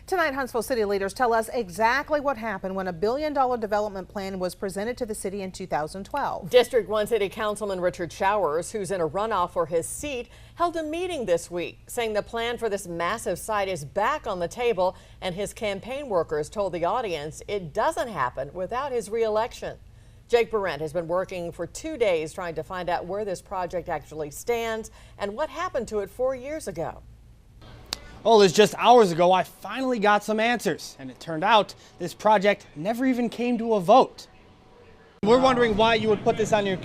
Tonight, Huntsville City leaders tell us exactly what happened when a billion-dollar development plan was presented to the city in 2012. District 1 City Councilman Richard Showers, who's in a runoff for his seat, held a meeting this week saying the plan for this massive site is back on the table, and his campaign workers told the audience it doesn't happen without his re-election. Jake Barrett has been working for 2 days trying to find out where this project actually stands and what happened to it 4 years ago. Well, it's just hours ago I finally got some answers, and it turned out this project never even came to a vote. We're wondering why you would put this on your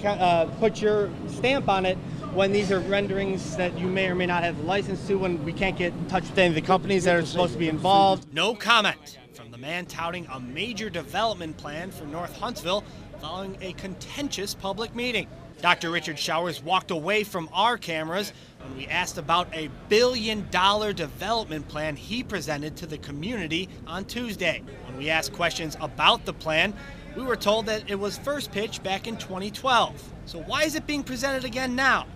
put your stamp on it when these are renderings that you may or may not have the license to, when we can't get in touch with any of the companies that are supposed to be involved. No comment from the man touting a major development plan for North Huntsville following a contentious public meeting. Dr. Richard Showers walked away from our cameras when we asked about a billion-dollar development plan he presented to the community on Tuesday. When we asked questions about the plan, we were told that it was first pitched back in 2012. So why is it being presented again now?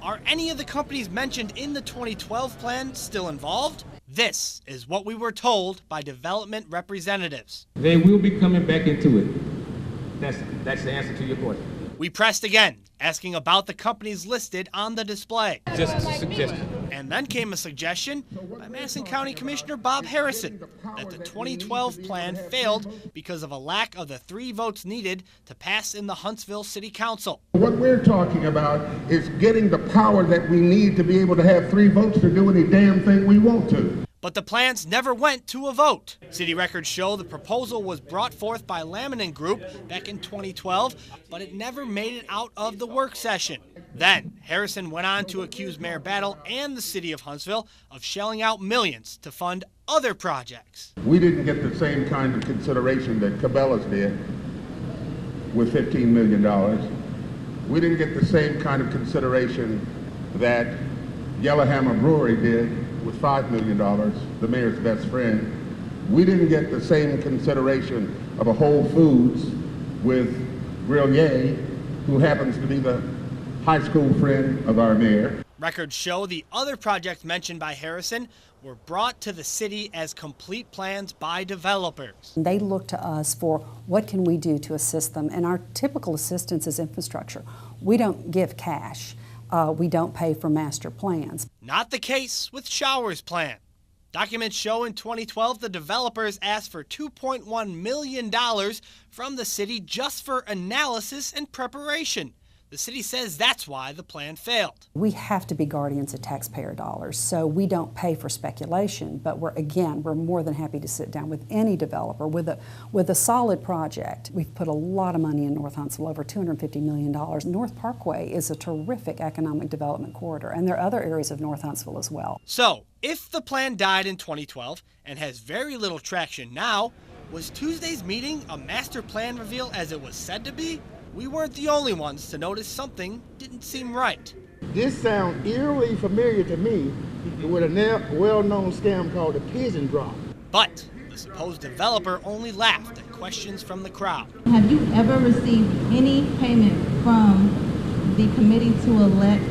Are any of the companies mentioned in the 2012 plan still involved? This is what we were told by development representatives. They will be coming back into it. That's the answer to your question. We pressed again, asking about the companies listed on the display. Just a suggestion. And then came a suggestion by Madison County Commissioner Bob Harrison that the 2012 plan failed because of a lack of the 3 votes needed to pass in the Huntsville City Council. What we're talking about is getting the power that we need to be able to have 3 votes to do any damn thing we want to. But the plans never went to a vote. City records show the proposal was brought forth by Laminin Group back in 2012, but it never made it out of the work session. Then Harrison went on to accuse Mayor Battle and the city of Huntsville of shelling out millions to fund other projects. We didn't get the same kind of consideration that Cabela's did with $15 million. We didn't get the same kind of consideration that Yellowhammer Brewery did with $5 million, the mayor's best friend. We didn't get the same consideration of a Whole Foods with Grelier, who happens to be the high school friend of our mayor. Records show the other projects mentioned by Harrison were brought to the city as complete plans by developers. They look to us for what can we do to assist them, and our typical assistance is infrastructure. We don't give cash. We don't pay for master plans. Not the case with Showers' plan. Documents show in 2012 the developers asked for $2.1 million from the city just for analysis and preparation. The city says that's why the plan failed. We have to be guardians of taxpayer dollars, so we don't pay for speculation, but we're more than happy to sit down with any developer with a solid project. We've put a lot of money in North Huntsville, over $250 million. North Parkway is a terrific economic development corridor, and there are other areas of North Huntsville as well. So, if the plan died in 2012 and has very little traction now, was Tuesday's meeting a master plan reveal as it was said to be? We weren't the only ones to notice something didn't seem right. This sounds eerily familiar to me with a well-known scam called the pigeon drop. But the supposed developer only laughed at questions from the crowd. Have you ever received any payment from the committee to elect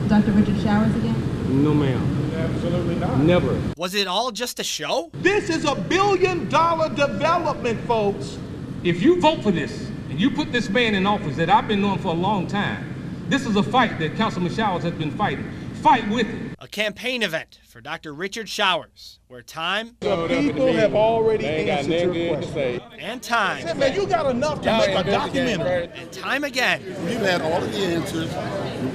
Dr. Richard Showers again? No, ma'am. Absolutely not. Never. Was it all just a show? This is $1 billion development, folks. If you vote for this, and you put this man in office that I've been knowing for a long time, this is a fight that Councilman Showers has been fighting. Fight with it. A campaign event for Dr. Richard Showers, where time... The people have already answered your question. And time... Man, you got enough to make a documentary. And time again... We've had all of the answers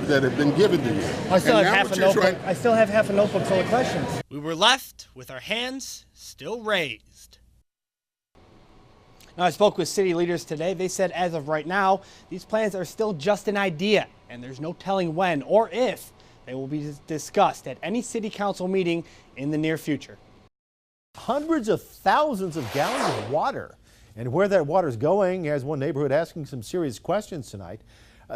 that have been given to you. I still have half a notebook full of questions. We were left with our hands still raised. Now, I spoke with city leaders today. They said as of right now, these plans are still just an idea, and there's no telling when or if they will be discussed at any city council meeting in the near future. Hundreds of thousands of gallons of water, and where that water is going has one neighborhood asking some serious questions tonight.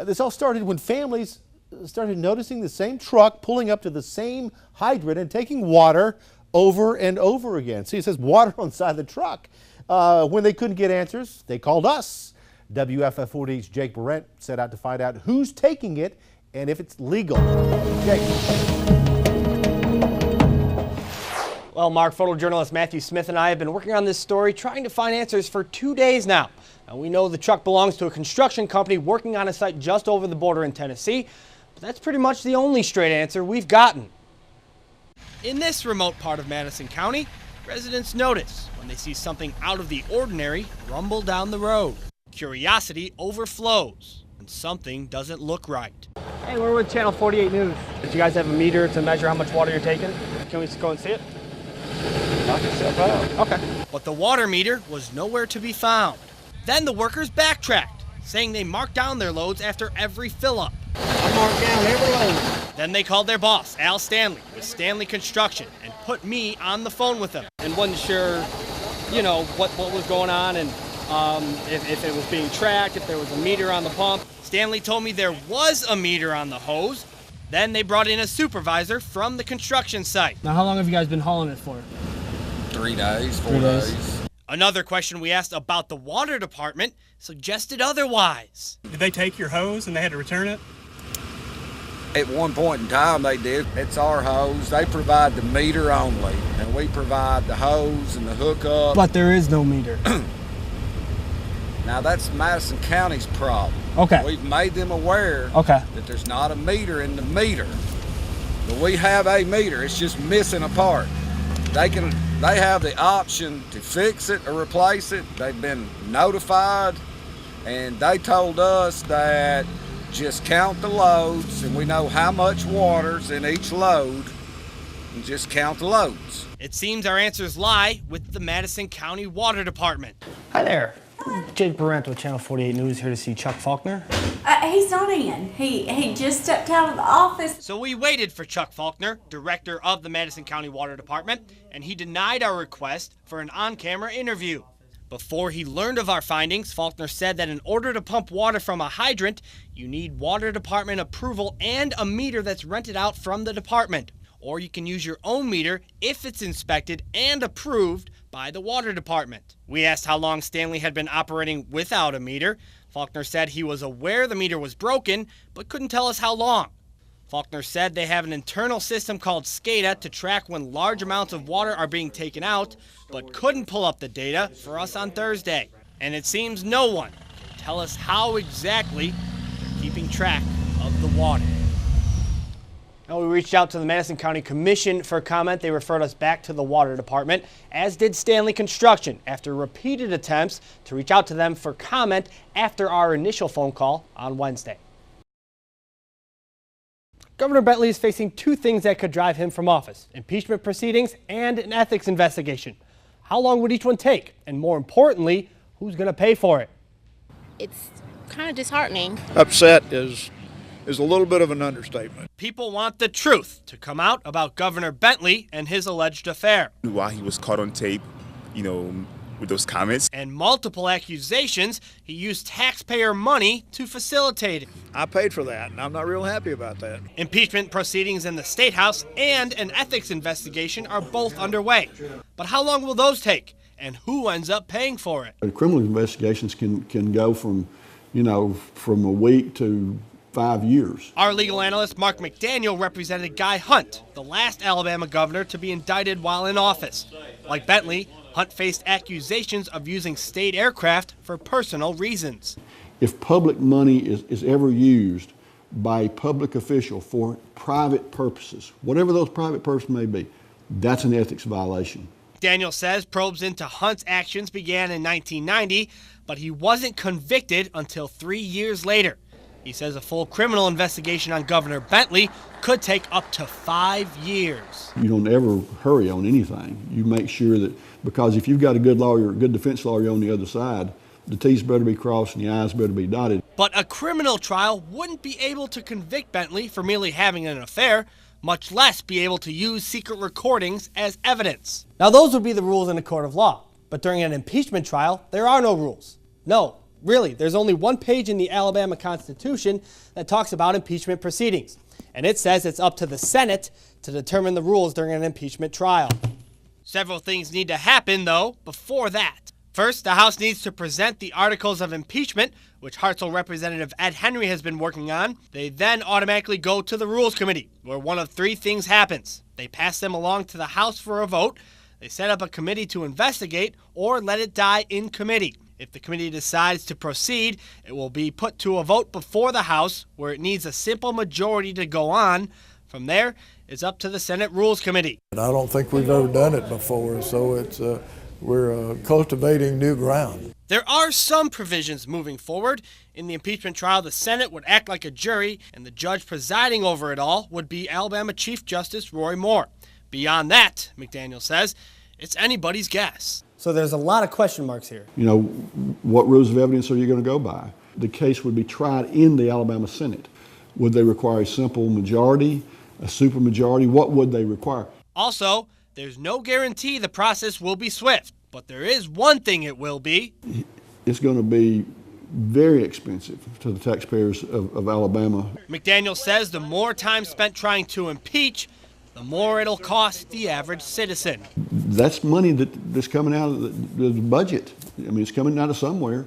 This all started when families started noticing the same truck pulling up to the same hydrant and taking water over and over again. See, it says water on the side of the truck. When they couldn't get answers, they called us. WFF40's Jake Barrett set out to find out who's taking it and if it's legal. Jake. Well, Mark, photojournalist Matthew Smith and I have been working on this story, trying to find answers for 2 days now. Now, we know the truck belongs to a construction company working on a site just over the border in Tennessee, but that's pretty much the only straight answer we've gotten. In this remote part of Madison County, residents notice when they see something out of the ordinary rumble down the road. Curiosity overflows, and something doesn't look right. Hey, we're with Channel 48 News. Do you guys have a meter to measure how much water you're taking? Can we go and see it? Knock yourself out. Okay. But the water meter was nowhere to be found. Then the workers backtracked, saying they marked down their loads after every fill-up. I marked down every load. Then they called their boss, Al Stanley, with Stanley Construction, and put me on the phone with him. And wasn't sure, you know, what was going on and if it was being tracked, if there was a meter on the pump. Stanley told me there was a meter on the hose. Then they brought in a supervisor from the construction site. Now, how long have you guys been hauling it for? 3 days, 4 days. Another question we asked about the water department suggested otherwise. Did they take your hose and they had to return it? At one point in time they did. It's our hose. They provide the meter only, and we provide the hose and the hookup. But there is no meter. Now that's Madison County's problem. Okay. We've made them aware Okay. that there's not a meter in the meter. But we have a meter, it's just missing a part. They have the option to fix it or replace it. They've been notified, and they told us that just count the loads, and we know how much water's in each load, and just count the loads. It seems our answers lie with the Madison County Water Department. Hi there. Jake Barrent with Channel 48 News here to see Chuck Faulkner. He's not in. He just stepped out of the office. So we waited for Chuck Faulkner, director of the Madison County Water Department, and he denied our request for an on-camera interview. Before he learned of our findings, Faulkner said that in order to pump water from a hydrant, you need water department approval and a meter that's rented out from the department. Or you can use your own meter if it's inspected and approved by the water department. We asked how long Stanley had been operating without a meter. Faulkner said he was aware the meter was broken, but couldn't tell us how long. Faulkner said they have an internal system called SCADA to track when large amounts of water are being taken out, but couldn't pull up the data for us on Thursday. And it seems no one can tell us how exactly they're keeping track of the water. Now, we reached out to the Madison County Commission for comment. They referred us back to the Water Department, as did Stanley Construction, after repeated attempts to reach out to them for comment after our initial phone call on Wednesday. Governor Bentley is facing two things that could drive him from office: impeachment proceedings and an ethics investigation. How long would each one take? And more importantly, who's going to pay for it? It's kind of disheartening. Upset is a little bit of an understatement. People want the truth to come out about Governor Bentley and his alleged affair. Why he was caught on tape, you know, with those comments. And multiple accusations he used taxpayer money to facilitate it. I paid for that, and I'm not real happy about that. Impeachment proceedings in the State House and an ethics investigation are both underway. But how long will those take? And who ends up paying for it? Criminal investigations can go from, from a week to 5 years. Our legal analyst, Mark McDaniel, represented Guy Hunt, the last Alabama governor to be indicted while in office. Like Bentley, Hunt faced accusations of using state aircraft for personal reasons. If public money is ever used by a public official for private purposes, whatever those private purposes may be, that's an ethics violation. Daniel says probes into Hunt's actions began in 1990, but he wasn't convicted until 3 years later. He says a full criminal investigation on Governor Bentley could take up to 5 years. You don't ever hurry on anything. You make sure that, because if you've got a good lawyer, a good defense lawyer on the other side, the T's better be crossed and the I's better be dotted. But a criminal trial wouldn't be able to convict Bentley for merely having an affair, much less be able to use secret recordings as evidence. Now, those would be the rules in a court of law. But during an impeachment trial, there are no rules. No. Really, there's only one page in the Alabama Constitution that talks about impeachment proceedings, and it says it's up to the Senate to determine the rules during an impeachment trial. Several things need to happen, though, before that. First, the House needs to present the articles of impeachment, which Hartsville Representative Ed Henry has been working on. They then automatically go to the Rules Committee, where one of three things happens. They pass them along to the House for a vote. They set up a committee to investigate or let it die in committee. If the committee decides to proceed, it will be put to a vote before the House, where it needs a simple majority to go on. From there, it's up to the Senate Rules Committee. I don't think we've ever done it before, so we're cultivating new ground. There are some provisions moving forward. In the impeachment trial, the Senate would act like a jury, and the judge presiding over it all would be Alabama Chief Justice Roy Moore. Beyond that, McDaniel says, it's anybody's guess. So there's a lot of question marks here. You know, what rules of evidence are you going to go by? The case would be tried in the Alabama Senate. Would they require a simple majority, a supermajority? What would they require? Also, there's no guarantee the process will be swift, but there is one thing it will be. It's going to be very expensive to the taxpayers of Alabama. McDaniel says the more time spent trying to impeach, the more it'll cost the average citizen. That's money that's coming out of the budget. I mean, it's coming out of somewhere.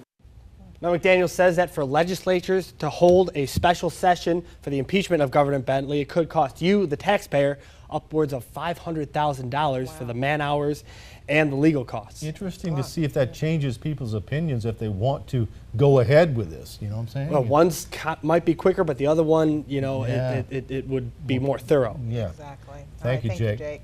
Now, McDaniel says that for legislatures to hold a special session for the impeachment of Governor Bentley, it could cost you, the taxpayer, upwards of $500,000 for the man hours and the legal costs. Interesting to see if that changes people's opinions if they want to go ahead with this. You know what I'm saying? Well, one's might be quicker, but the other one, you know, Yeah. it would be more thorough. Yeah. Exactly. Thank you, Jake.